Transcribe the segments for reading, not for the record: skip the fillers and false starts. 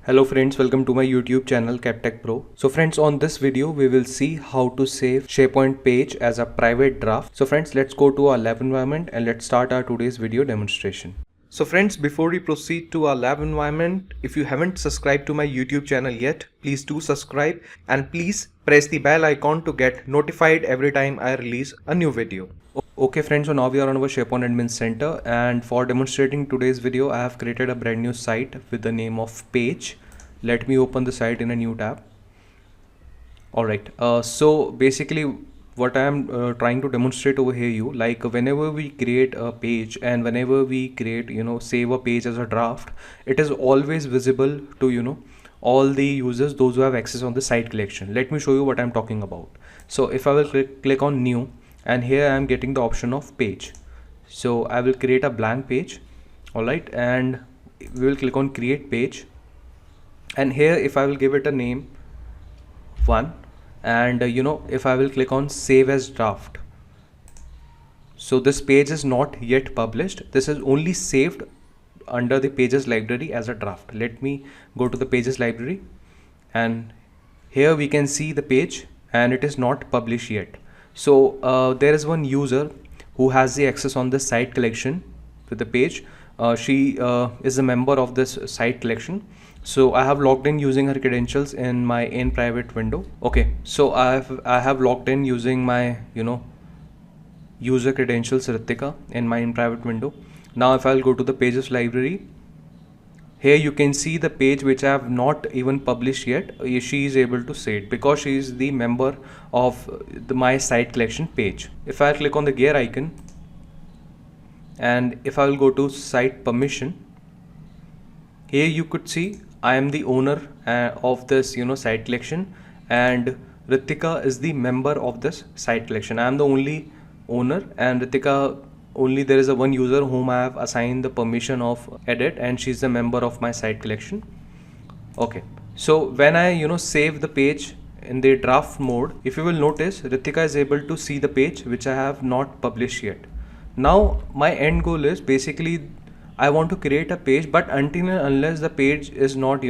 Hello friends, welcome to my YouTube channel Kaptechpro. So friends, on this video we will see how to save SharePoint page as a private draft. So friends, let's go to our lab environment and let's start our today's video demonstration. So friends, before we proceed to our lab environment, if you haven't subscribed to my YouTube channel yet, please do subscribe and please press the bell icon to get notified every time I release a new video. Okay friends, so now we are on our SharePoint Admin Center, and for demonstrating today's video I have created a brand new site with the name of page. Let me open the site in a new tab. Alright, so basically what I am trying to demonstrate over here, like whenever we create a page and whenever we create, save a page as a draft, it is always visible to all the users, those who have access on the site collection. Let me show you what I'm talking about. So if I will click on new, and here I am getting the option of page. So I will create a blank page. Alright, and we will click on create page, and here if I will give it a name 1, and if I will click on save as draft, so this page is not yet published, this is only saved under the pages library as a draft. Let me go to the pages library, and here we can see the page and it is not published yet. So there is one user who has the access on this site collection with the page. She is a member of this site collection. So I have logged in using her credentials in my in private window. Okay, so I have logged in using my user credentials Ritika in my in private window. Now if I'll go to the pages library, here you can see the page which I have not even published yet. She is able to see it because she is the member of my site collection page. If I click on the gear icon, and if I will go to site permission, here you could see I am the owner of this site collection, and Ritika is the member of this site collection. I am the only owner, and Ritika, only there is a one user whom I have assigned the permission of edit, and she's the member of my site collection. Okay, so when I save the page in the draft mode, if you will notice, Ritika is able to see the page which I have not published yet. Now my end goal is basically I want to create a page, but until and unless the page is not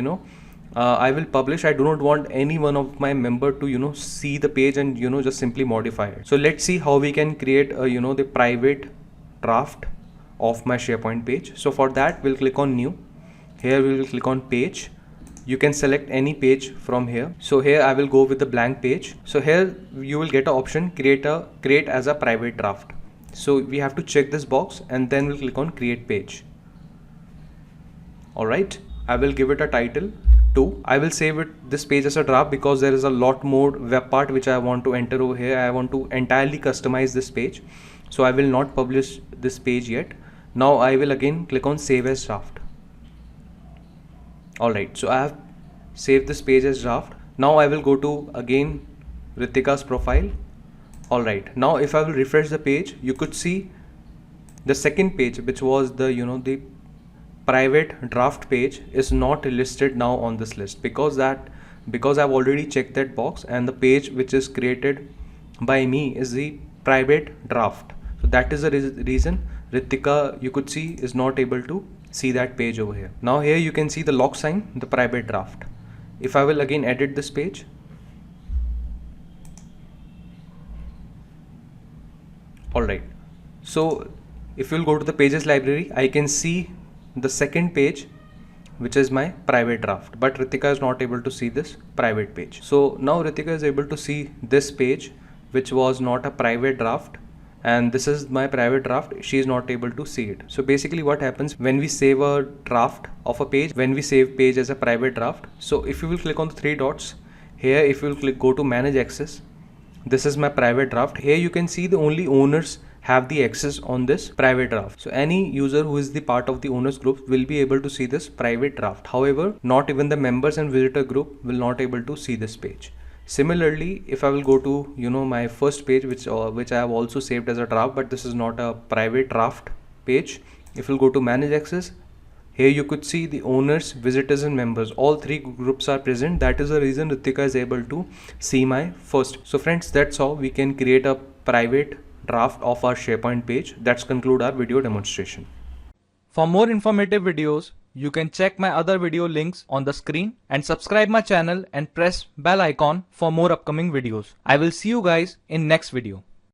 I will publish, I do not want any one of my member to see the page and just simply modify it. So let's see how we can create the private draft of my SharePoint page. So for that we'll click on new. Here we will click on page. You can select any page from here. So here I will go with the blank page. So here you will get an option create as a private draft. So we have to check this box and then we'll click on create page. Alright, I will give it a title 2. I will save this page as a draft because there is a lot more web part which I want to enter over here. I want to entirely customize this page. So I will not publish this page yet. Now I will again click on save as draft. Alright, so I have saved this page as draft. Now I will go to again Ritika's profile. Alright, now if I will refresh the page, you could see the second page, which was the the private draft page, is not listed now on this list because I've already checked that box, and the page which is created by me is the private draft. So that is the reason Ritika, you could see, is not able to see that page over here. Now here you can see the lock sign, the private draft. If I will again edit this page, alright, so if you'll go to the pages library, I can see the second page which is my private draft, but Ritika is not able to see this private page. So now Ritika is able to see this page which was not a private draft, and this is my private draft. She is not able to see it. So basically what happens when we save a draft of a page, when we save page as a private draft, so if you will click on the 3 dots here, if you will go to manage access, this is my private draft. Here you can see the only owners have the access on this private draft. So any user who is the part of the owners group will be able to see this private draft. However, not even the members and visitor group will not able to see this page. Similarly, if I will go to my first page which I have also saved as a draft, but this is not a private draft page. If you'll go to manage access, here you could see the owners, visitors and members, all 3 groups are present. That is the reason Ritika is able to see my first. So friends, that's how we can create a private draft of our SharePoint page. That's conclude our video demonstration. For more informative videos, You can check my other video links on the screen and subscribe my channel and press bell icon for more upcoming videos. I will see you guys in next video.